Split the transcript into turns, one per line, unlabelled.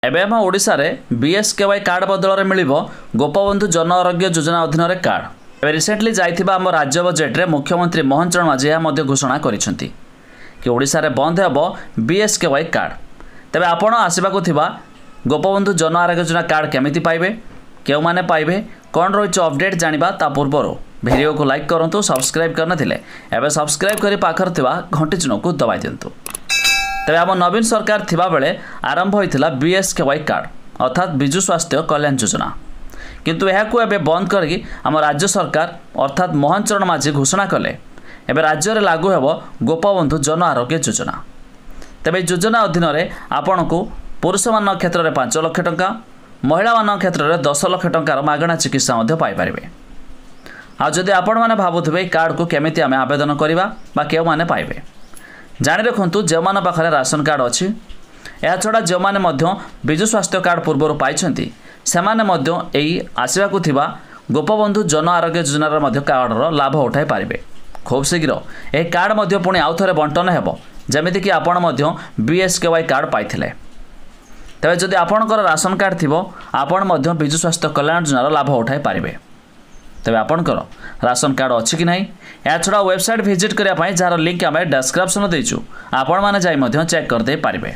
एबे हम ओडिशा रे बीएसकेवाई कार्ड बदल में मिलिबो गोपबंधु जन आरोग्य योजना अधीन रे कार्ड। एबे रिसेंटली जाइथिबा हम राज्य बजेट रे मुख्यमंत्री मोहन चरण माझी यह मध्य घोषणा करिसेंती कि ओडिशा रे बंद हेबो बीएसकेवाई कार्ड। तबे आपण आसीबाकू थिबा गोपबंधु जन आरोग्य योजना कार्ड केमिति पाइबे, केउ माने पाइबे, कोन रहिछ अपडेट जानिबा ता पूर्वरो वीडियो को लाइक करंतु, सब्सक्राइब करना थिले एबे सब्सक्राइब करी पाखर थिबा घंटी चिन्ह को दबाइ दियंतु। तबे आम नवीन सरकार थिबा बेले आरंभ होइथिला बीएसकेवाई कार्ड अर्थात विजु स्वास्थ्य कल्याण योजना, किंतु एहाकू एबे बंद करके आम राज्य सरकार अर्थात मोहन चरण माझी घोषणा कले एबे राज्य रे लागू हेबो गोपबंधु जन आरोग्य योजना। तबे योजना अधीन रे आपनकू पुरुष मान क्षेत्र में 5 लाख टंका, महिला मान क्षेत्र में 10 लाख टंकार मागणा चिकित्सा पाई पारे। आ जदि आपण मैंने भावुवे कार्ड को केमिति आमे आवेदन करवा बा केउ माने पाइबे, जानि रखंतु जो मान पाखरे राशन कार्ड अछि, या छड़ा जो माने मध्य विजु स्वास्थ्य कार्ड पूर्व पाइछंती सेमाने मध्य एई आसीबाकू थिबा गोपबंधु जन आरोग्य योजनार मध्य कार्डर लाभ उठाई पारिबे। खूब शीघ्र ए कार्ड मध्य पुणी आउ थरे बंटन हेबो जेमिति कि आपण मध्य बीएसकेवाई कार्ड पाइथिले। तबे जदि आपणकर राशन कार्ड थिबो आपण मध्य विजु स्वास्थ्य कल्याण योजनार लाभ उठाई पारिबे। तबे आपणकर राशन कार्ड अछि कि नाही, या छड़ा वेबसाइट विजिट करिया पई जार लिंक आमे डिस्क्रिप्शन देइछु, आपण माने जाई मध्य चेक कर दे पारिबे।